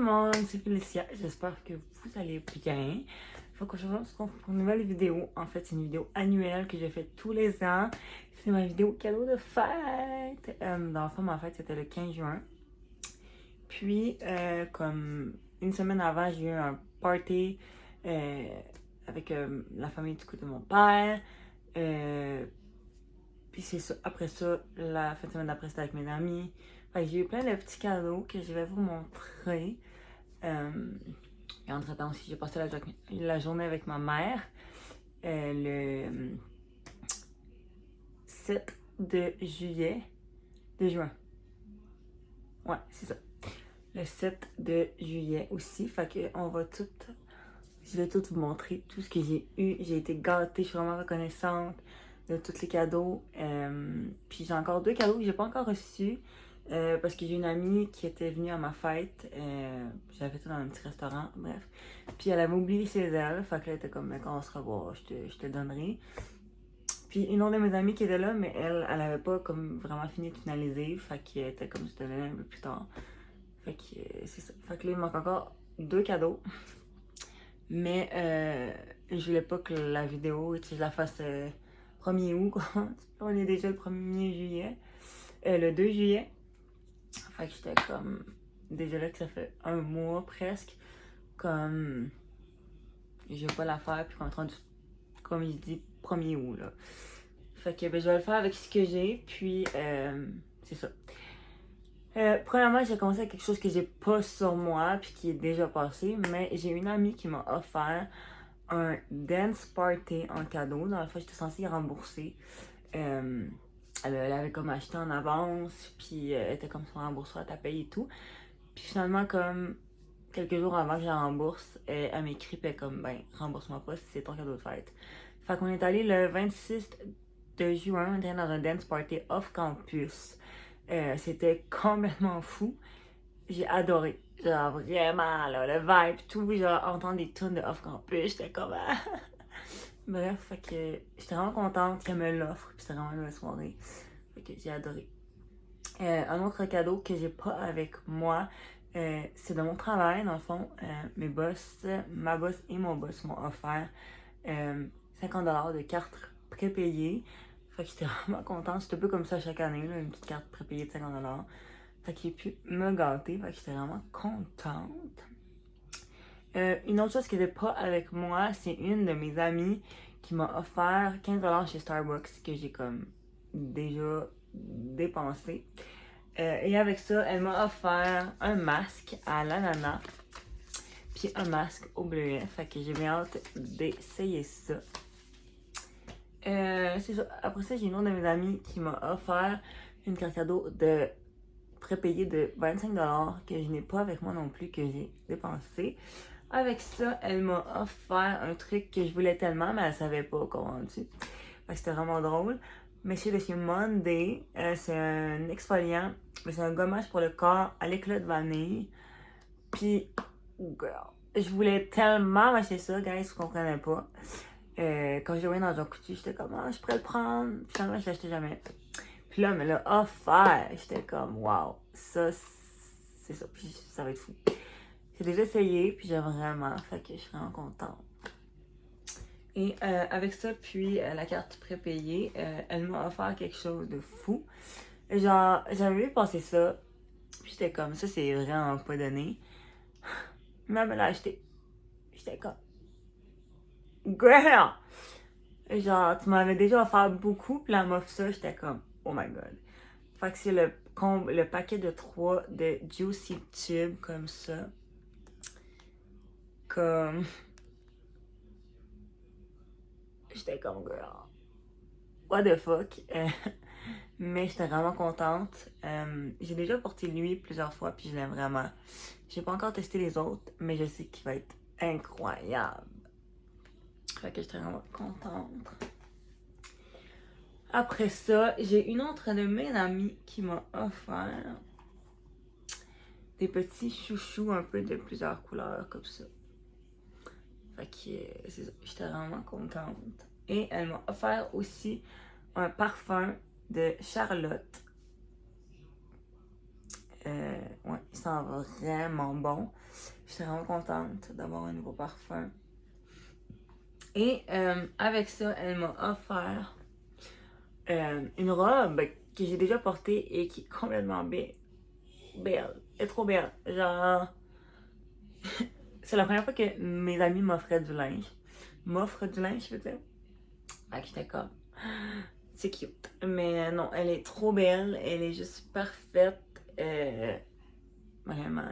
monde, c'est Félicia. J'espère que vous allez bien. Faut qu'aujourd'hui on se retrouve pour une nouvelle vidéo. En fait, c'est une vidéo annuelle que j'ai faite tous les ans. C'est ma vidéo cadeau de fête. Dans le fond, ma fête, c'était le 15 juin. Puis, comme une semaine avant, j'ai eu un party avec la famille du côté de mon père. Puis c'est ça. Après ça, la fin de semaine d'après, c'était avec mes amis. Fait que j'ai eu plein de petits cadeaux que je vais vous montrer. Et entre-temps aussi, j'ai passé la journée avec ma mère. Le 7 de juillet. De juin. Ouais, c'est ça. Le 7 de juillet aussi. Fait que on va tout. Je vais tout vous montrer. Tout ce que j'ai eu. J'ai été gâtée. Je suis vraiment reconnaissante de tous les cadeaux. Puis j'ai encore 2 cadeaux que j'ai pas encore reçus. Parce que j'ai une amie qui était venue à ma fête. J'avais fait ça dans un petit restaurant, bref. Puis elle avait oublié chez elle. Fait que là, elle était comme, mais quand on se revoit, je te le donnerai. Puis une autre de mes amies qui était là, mais elle avait pas comme vraiment fini de finaliser. Fait qu'elle était comme, je te donnerai un peu plus tard. Fait que c'est ça. Fait que là, il manque encore 2 cadeaux. Mais je voulais pas que la vidéo, je la fasse 1er août, quoi. On est déjà le 1er juillet. Le 2 juillet. Fait que j'étais comme. Déjà là que ça fait un mois presque. Comme. Je vais pas la faire, puis comme il dit, 1er août, là. Fait que ben, je vais le faire avec ce que j'ai, puis c'est ça. Premièrement, j'ai commencé avec quelque chose que j'ai pas sur moi, puis qui est déjà passé, mais j'ai une amie qui m'a offert un dance party en cadeau. Dans le fond, j'étais censée y rembourser. Elle avait comme acheté en avance, puis elle était comme son remboursement à payer et tout. Puis finalement, comme quelques jours avant que je la rembourse, elle m'écrit, puis comme, ben, rembourse-moi pas si c'est ton cadeau de fête. Fait qu'on est allé le 26 de juin, on était dans un dance party off-campus. C'était complètement fou. J'ai adoré. Genre, vraiment, là, le vibe, tout, genre, entendre des tunes de off-campus, j'étais comme, ah. Bref, fait que j'étais vraiment contente qu'elle me l'offre, puis c'était vraiment une belle soirée. Fait que j'ai adoré. Un autre cadeau que j'ai pas avec moi, c'est de mon travail, dans le fond. Ma boss et mon boss m'ont offert 50$ de cartes prépayées. Fait que j'étais vraiment contente. C'est un peu comme ça chaque année, là, une petite carte prépayée de 50$. Fait que j'ai pu me gâter. Fait que j'étais vraiment contente. Une autre chose que j'ai pas avec moi, c'est une de mes amies qui m'a offert 15$ chez Starbucks que j'ai comme déjà dépensé. Et avec ça, elle m'a offert un masque à l'ananas puis un masque au bleuet. Fait que j'ai bien hâte d'essayer ça. C'est ça. Après ça, j'ai une autre de mes amies qui m'a offert une carte cadeau de prépayée de 25$ que je n'ai pas avec moi non plus, que j'ai dépensé. Avec ça, elle m'a offert un truc que je voulais tellement, mais elle savait pas comment dire. Fait que c'était vraiment drôle. Mais c'est de chez Monday. C'est un exfoliant. Mais c'est un gommage pour le corps à l'éclat de vanille. Puis, girl, je voulais tellement m'acheter ça, guys, vous comprenez pas. Quand je l'ai voyais dans un coutu, j'étais comme, ah, je pourrais le prendre. Finalement, je l'achetais jamais. Puis là, mais là, offert, j'étais comme, wow, ça, c'est ça. Puis ça va être fou. J'ai déjà essayé, puis j'aime vraiment. Fait que je suis vraiment contente. Et avec ça, puis la carte prépayée, elle m'a offert quelque chose de fou. Genre, j'avais vu passer ça, puis j'étais comme, ça c'est vraiment pas donné. Mais elle me l'a acheté. J'étais comme, girl! Genre, tu m'avais déjà offert beaucoup, puis elle m'offre ça, j'étais comme, oh my god. Fait que c'est le paquet de 3 de Juicy Tube, comme ça. Comme... J'étais comme, girl, what the fuck? Mais j'étais vraiment contente. J'ai déjà porté lui plusieurs fois, puis je l'aime vraiment. J'ai pas encore testé les autres, mais je sais qu'il va être incroyable. Fait que j'étais vraiment contente. Après ça, j'ai une autre de mes amies qui m'a offert des petits chouchous un peu de plusieurs couleurs, comme ça. Fait que c'est ça, j'étais vraiment contente. Et elle m'a offert aussi un parfum de Charlotte. Ouais, il sent vraiment bon. Je suis vraiment contente d'avoir un nouveau parfum. Et avec ça, elle m'a offert une robe que j'ai déjà portée et qui est complètement belle. Elle est trop belle. Genre, c'est la première fois que mes amis m'offraient du linge. M'offrent du linge, je veux dire. Fait que j'étais comme, c'est cute. Mais non, elle est trop belle. Elle est juste parfaite. Vraiment.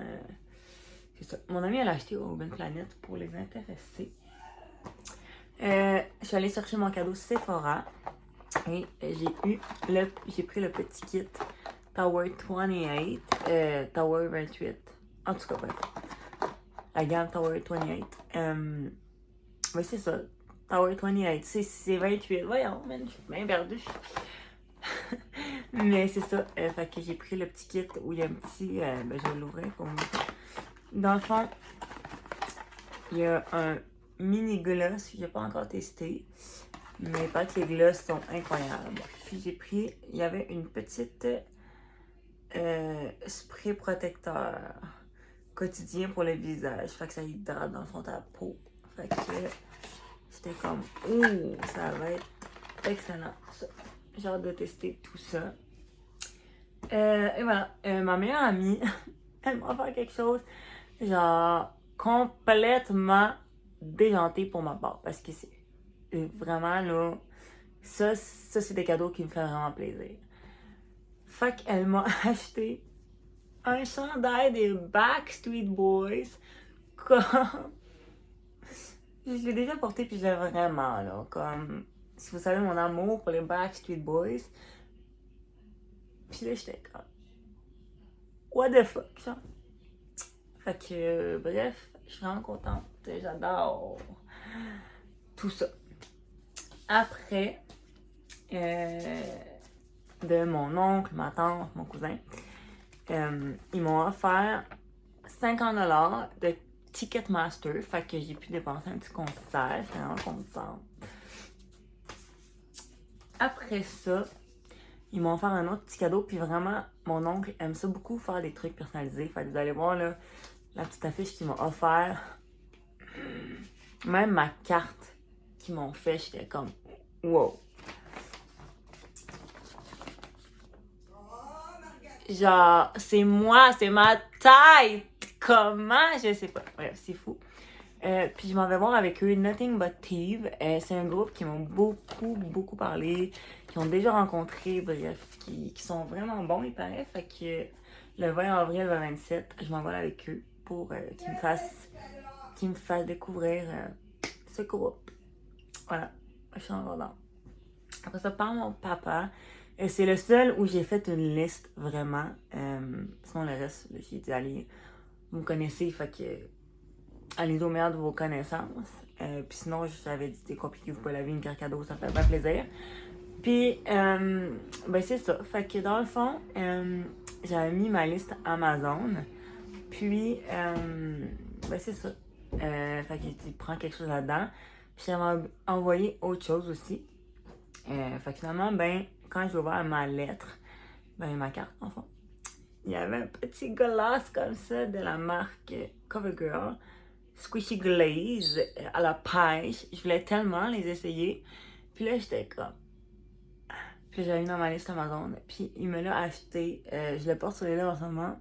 C'est ça. Mon amie, elle a acheté au Urban Planet pour les intéresser. Je suis allée chercher mon cadeau Sephora. Et j'ai pris le petit kit Tower 28, Tower 28. En tout cas, bref. La gamme Tower 28. Mais c'est ça. Tower 28. C'est 28. Voyons, man, je suis bien perdue. Mais c'est ça. Fait que j'ai pris le petit kit où il y a un petit. Je vais l'ouvrir pour vous. Dans le fond, il y a un mini gloss que j'ai pas encore testé. Mais pas que les gloss sont incroyables. Puis j'ai pris, il y avait une petite spray protecteur quotidien pour le visage. Fait que ça hydrate dans le fond de ta peau. Fait que j'étais comme, ouh, ça va être excellent. J'ai hâte de tester tout ça. Et voilà, ma meilleure amie, elle m'a offert quelque chose, genre, complètement déjanté pour ma part. Parce que c'est vraiment, là, ça c'est des cadeaux qui me font vraiment plaisir. Fait qu'elle m'a acheté un chandail des Backstreet Boys. Comme... Je l'ai déjà porté puis je l'aime vraiment, là. Comme... Si vous savez mon amour pour les Backstreet Boys. Puis là, j'étais comme... What the fuck, genre. Fait que, bref, je suis vraiment contente. J'adore tout ça. Après, de mon oncle, ma tante, mon cousin, ils m'ont offert 50$ de Ticketmaster. Fait que j'ai pu dépenser un petit concert. J'étais vraiment contente. Après ça, ils m'ont offert un autre petit cadeau. Puis vraiment, mon oncle aime ça beaucoup faire des trucs personnalisés. Fait que vous allez voir là, la petite affiche qu'ils m'ont offert. Même ma carte qu'ils m'ont fait, j'étais comme wow. Genre, c'est moi, c'est ma tête. Comment? Je sais pas. Bref, c'est fou. Puis je m'en vais voir avec eux Nothing But Thieves. C'est un groupe qui m'ont beaucoup parlé, qui ont déjà rencontré, bref, qui sont vraiment bons, il paraît. Fait que le 20 avril, le 27, je m'en vais avec eux pour qu'ils me fassent découvrir ce groupe. Voilà, je suis en rodant. Après ça, par mon papa, c'est le seul où j'ai fait une liste vraiment. Sinon, le reste, j'ai dit, allez, vous me connaissez, fait que allez au meilleur de vos connaissances. Puis sinon, j'avais dit, c'est compliqué, vous pouvez laver une carte cadeau, ça fait pas plaisir. Puis, ben c'est ça. Fait que dans le fond, j'avais mis ma liste Amazon. Puis, ben c'est ça. Fait que j'ai dit, prends quelque chose là-dedans. Puis j'avais envoyé autre chose aussi. Fait que finalement, ben, quand j'ai ouvert ma lettre, ben ma carte, en fond, il y avait un petit glace comme ça de la marque CoverGirl. Squishy Glaze à la pêche. Je voulais tellement les essayer. Puis là, j'étais comme... Puis j'avais mis dans ma liste Amazon. Puis il me l'a acheté. Je le porte sur les lèvres en ce moment.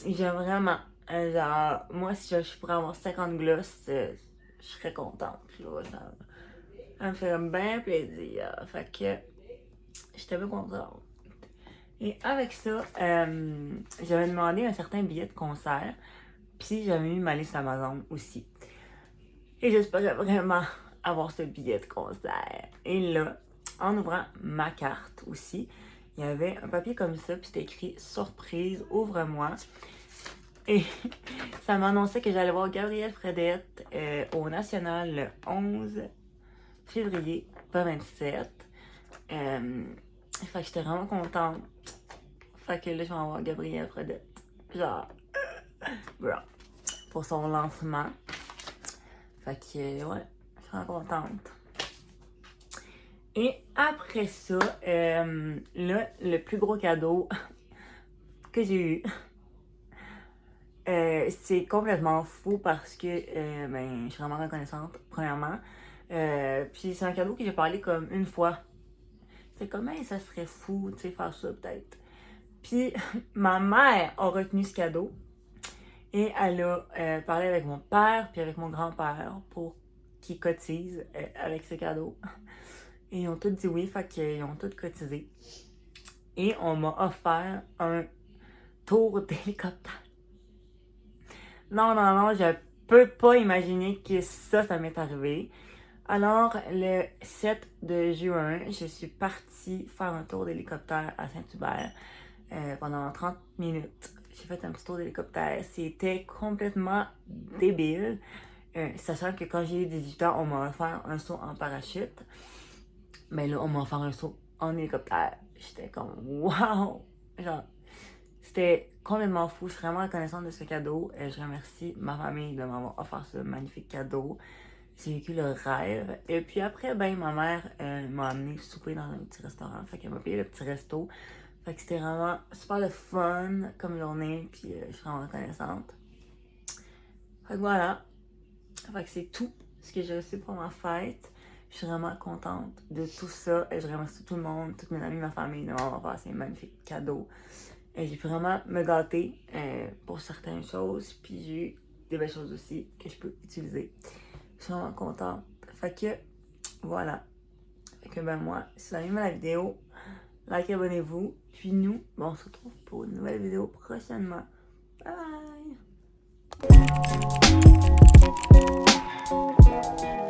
Et j'aime vraiment. Genre, moi, si je pourrais avoir 50 gloss, je serais contente. Là, ça me fait bien plaisir. Fait que j'étais bien contente. Et avec ça, j'avais demandé un certain billet de concert. Puis j'avais mis ma liste Amazon aussi. Et j'espérais vraiment avoir ce billet de concert. Et là, en ouvrant ma carte aussi, il y avait un papier comme ça, puis c'était écrit « Surprise, ouvre-moi ». Et ça m'annonçait que j'allais voir Gabrielle Fredette au National le 11 février 2027. Fait que j'étais vraiment contente. Fait que là, je vais voir Gabrielle Fredette. Genre, bro, pour son lancement. Fait que, ouais, je suis vraiment contente. Et après ça, là, le plus gros cadeau que j'ai eu. C'est complètement fou parce que je suis vraiment reconnaissante, premièrement. Puis c'est un cadeau que j'ai parlé comme une fois. C'est comme, hey, ça serait fou, tu sais, faire ça peut-être. Puis ma mère a retenu ce cadeau et elle a parlé avec mon père puis avec mon grand-père pour qu'ils cotisent avec ce cadeau. Et ils ont tous dit oui, fait qu'ils ont tous cotisé. Et on m'a offert un tour d'hélicoptère. Non, je peux pas imaginer que ça m'est arrivé. Alors, le 7 de juin, je suis partie faire un tour d'hélicoptère à Saint-Hubert pendant 30 minutes. J'ai fait un petit tour d'hélicoptère. C'était complètement débile. Sachant que quand j'ai eu 18 ans, on m'a offert un saut en parachute. Mais là, on m'a offert un saut en hélicoptère. J'étais comme, wow! Genre, c'était complètement fou. Je suis vraiment reconnaissante de ce cadeau. Je remercie ma famille de m'avoir offert ce magnifique cadeau. J'ai vécu le rêve. Et puis après, ma mère m'a amené souper dans un petit restaurant. Fait qu'elle m'a payé le petit resto. Fait que c'était vraiment super le fun comme journée. Puis je suis vraiment reconnaissante. Fait que voilà. Fait que c'est tout ce que j'ai reçu pour ma fête. Je suis vraiment contente de tout ça. Et je remercie tout le monde, toutes mes amis, ma famille de m'avoir offert ces magnifiques cadeaux. Et j'ai pu vraiment me gâter pour certaines choses. Puis j'ai eu des belles choses aussi que je peux utiliser. Je suis vraiment contente. Fait que, voilà. Fait que moi, si vous avez aimé la vidéo, likez, abonnez-vous. Puis nous, on se retrouve pour une nouvelle vidéo prochainement. Bye bye!